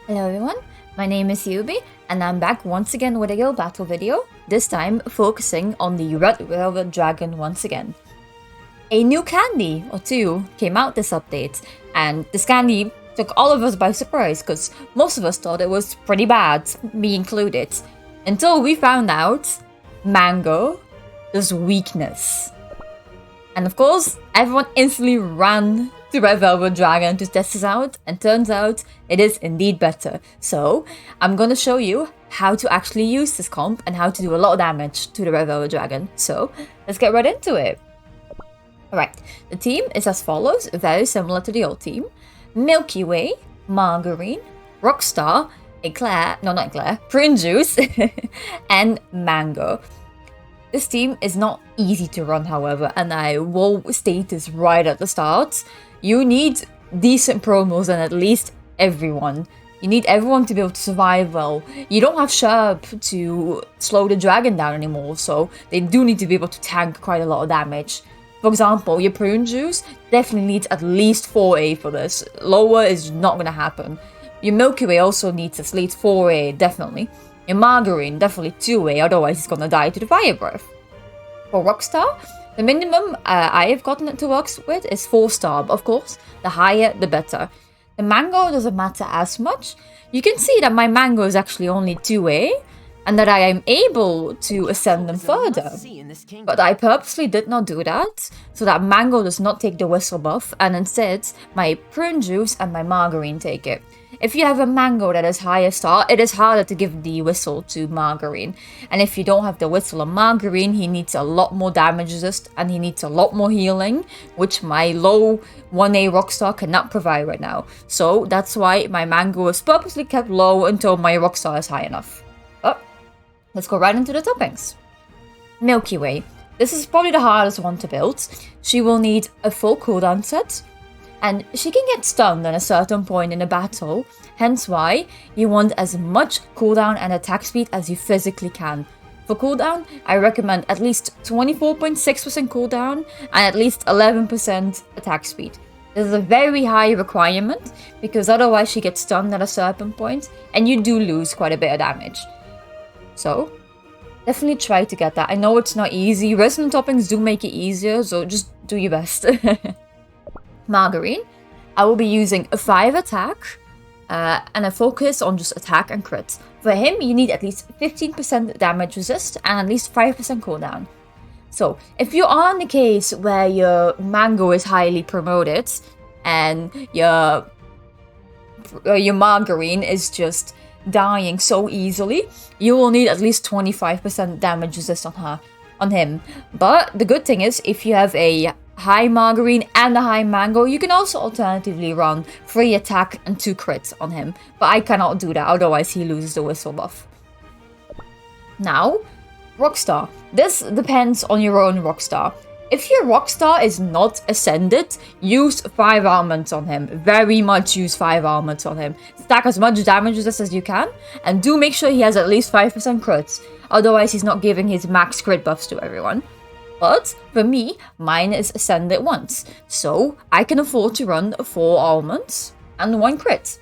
Hello everyone, my name is Yubi, and I'm back once again with a guild battle video, this time focusing on the Red Velvet Dragon once again. A new candy or two came out this update, and this candy took all of us by surprise because most of us thought it was pretty bad, me included, until we found out Mango does weakness. And of course, everyone instantly ran to Red Velvet Dragon to test this out, and turns out it is indeed better. So, I'm gonna show you how to actually use this comp and how to do a lot of damage to the Red Velvet Dragon. So, let's get right into it. Alright, the team is as follows, very similar to the old team. Milky Way, Margarine, Rockstar, Eclair, no not Eclair, Prune Juice, and Mango. This team is not easy to run, however, and I will state this right at the start. You need decent promos and at least everyone. You need everyone to be able to survive well. You don't have Sharp to slow the dragon down anymore, so they do need to be able to tank quite a lot of damage. For example, your Prune Juice definitely needs at least 4A for this. Lower is not going to happen. Your Milky Way also needs at least 4A, definitely. Your Margarine, definitely 2A, otherwise it's gonna die to the Fire Breath. For Rockstar, the minimum I have gotten it to work with is 4-star, but of course, the higher the better. The Mango doesn't matter as much. You can see that my Mango is actually only 2A, and that I am able to ascend them further. But I purposely did not do that, so that Mango does not take the Whistle buff, and instead, my Prune Juice and my Margarine take it. If you have a Mango that is higher star, it is harder to give the Whistle to Margarine. And if you don't have the Whistle on Margarine, he needs a lot more damage resist and he needs a lot more healing, which my low 1A Rockstar cannot provide right now. So that's why my Mango is purposely kept low until my Rockstar is high enough. But let's go right into the toppings. Milky Way. This is probably the hardest one to build. She will need a full cooldown set, and she can get stunned at a certain point in a battle, hence why you want as much cooldown and attack speed as you physically can. For cooldown, I recommend at least 24.6% cooldown and at least 11% attack speed. This is a very high requirement because otherwise she gets stunned at a certain point and you do lose quite a bit of damage. So, definitely try to get that. I know it's not easy, resonant toppings do make it easier, so just do your best. Margarine, I will be using a 5 attack and a focus on just attack and crit. For him, you need at least 15% damage resist and at least 5% cooldown. So, if you are in the case where your Mango is highly promoted and your Margarine is just dying so easily, you will need at least 25% damage resist on him. But the good thing is, if you have a high Margarine and a high Mango, you can also alternatively run 3 attack and 2 crits on him. But I cannot do that, otherwise he loses the Whistle buff. Now, Rockstar. This depends on your own Rockstar. If your Rockstar is not ascended, use 5 armaments on him. Very much use 5 armaments on him. Stack as much damage as you can, and do make sure he has at least 5% crits. Otherwise he's not giving his max crit buffs to everyone. But for me, mine is ascended once, so I can afford to run 4 almonds and 1 crit.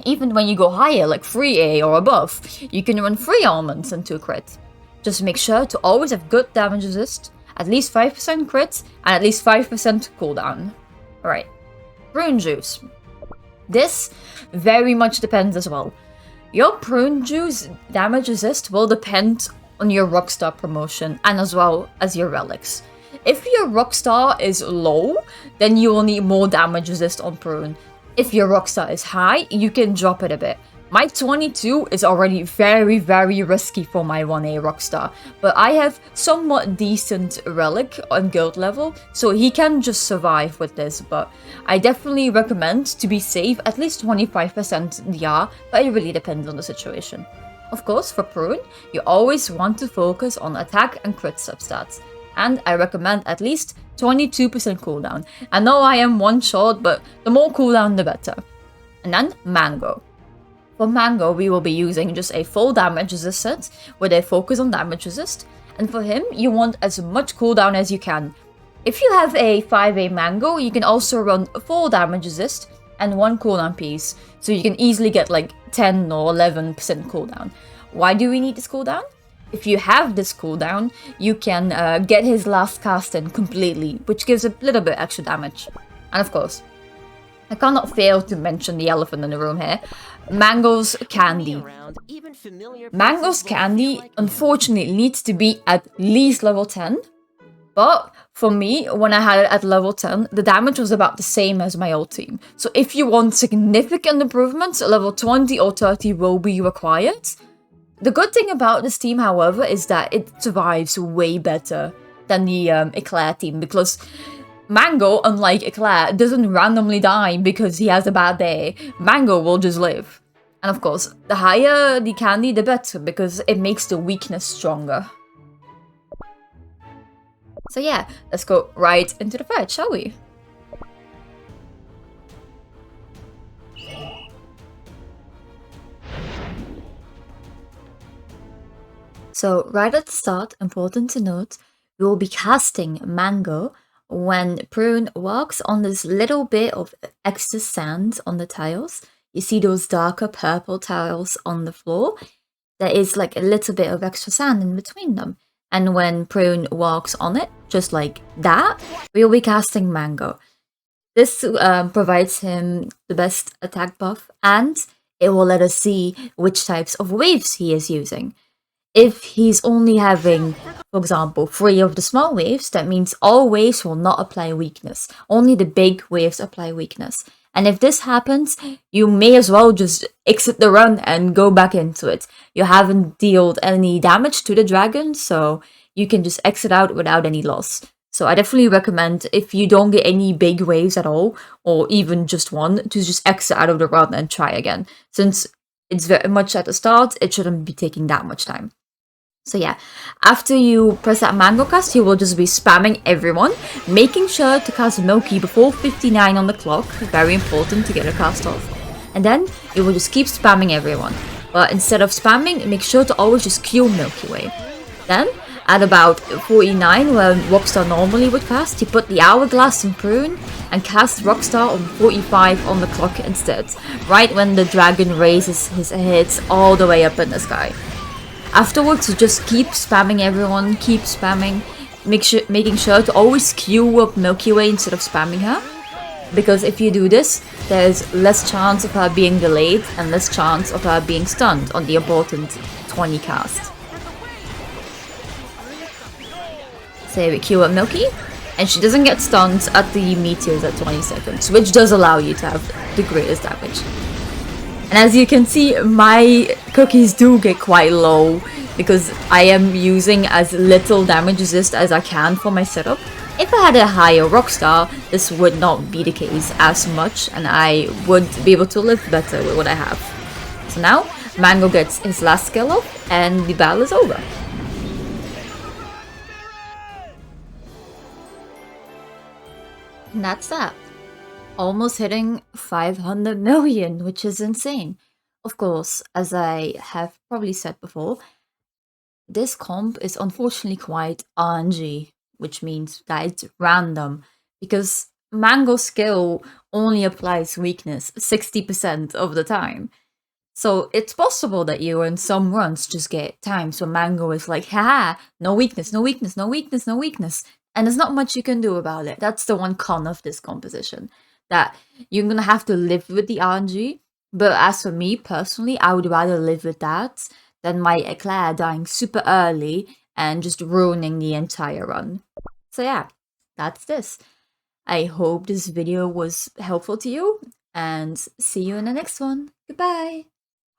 Even when you go higher, like 3A or above, you can run 3 almonds and 2 crit. Just make sure to always have good damage resist, at least 5% crit, and at least 5% cooldown. Alright, Prune Juice. This very much depends as well. Your Prune Juice damage resist will depend on your Rockstar promotion and as well as your relics. If your Rockstar is low, then you will need more damage resist on Prune. If your Rockstar is high, you can drop it a bit. My 22 is already very risky for my 1A Rockstar, but I have somewhat decent relic on guild level, so he can just survive with this, but I definitely recommend to be safe at least 25% DR, but it really depends on the situation. Of course, for Prune, you always want to focus on attack and crit substats, and I recommend at least 22% cooldown. I know I am one short, but the more cooldown the better. And then Mango. For Mango, we will be using just a full damage resist set with a focus on damage resist, and for him, you want as much cooldown as you can. If you have a 5A Mango, you can also run full damage resist and 1 cooldown piece, so you can easily get like 10 or 11% cooldown. Why do we need this cooldown? If you have this cooldown, you can get his last cast in completely, which gives a little bit extra damage. And of course, I cannot fail to mention the elephant in the room here. Mango's candy. Mango's candy, unfortunately, needs to be at least level 10. But for me, when I had it at level 10, the damage was about the same as my old team. So if you want significant improvements, level 20 or 30 will be required. The good thing about this team, however, is that it survives way better than the Eclair team, because Mango, unlike Eclair, doesn't randomly die because he has a bad day. Mango will just live. And of course, the higher the candy, the better, because it makes the weakness stronger. So yeah, let's go right into the fight, shall we? So right at the start, important to note, we will be casting Mango when Prune walks on this little bit of extra sand on the tiles. You see those darker purple tiles on the floor? There is like a little bit of extra sand in between them. And when Prune walks on it, just like that, we will be casting Mango. This provides him the best attack buff, and it will let us see which types of waves he is using. If he's only having, for example, 3 of the small waves, that means all waves will not apply weakness. Only the big waves apply weakness. And if this happens, you may as well just exit the run and go back into it. You haven't dealt any damage to the dragon, so you can just exit out without any loss. So I definitely recommend, if you don't get any big waves at all, or even just one, to just exit out of the run and try again. Since it's very much at the start, it shouldn't be taking that much time. So yeah, after you press that Mango cast, you will just be spamming everyone, making sure to cast Milky before 59 on the clock, very important to get a cast off. And then you will just keep spamming everyone. But instead of spamming, make sure to always just Q Milky Way. Then, at about 49, when Rockstar normally would cast, you put the Hourglass in Prune and cast Rockstar on 45 on the clock instead, right when the dragon raises his head all the way up in the sky. Afterwards, just keep spamming everyone, keep spamming, making sure to always queue up Milky Way instead of spamming her. Because if you do this, there's less chance of her being delayed and less chance of her being stunned on the important 20 cast. So we queue up Milky, and she doesn't get stunned at the meteors at 20 seconds, which does allow you to have the greatest damage. And as you can see, my cookies do get quite low because I am using as little damage resist as I can for my setup. If I had a higher Rockstar, this would not be the case as much, and I would be able to live better with what I have. So now, Mango gets his last skill off, and the battle is over. And that's that. Almost hitting 500 million, which is insane. Of course, as I have probably said before, this comp is unfortunately quite RNG, which means that it's random, because Mango's skill only applies weakness 60% of the time. So it's possible that you in some runs just get times where Mango is like, haha, no weakness, no weakness, no weakness, no weakness. And there's not much you can do about it. That's the one con of this composition, that you're gonna have to live with the RNG. But as for me personally, I would rather live with that than my Eclair dying super early and just ruining the entire run. So yeah, that's this. I hope this video was helpful to you, and see you in the next one. Goodbye!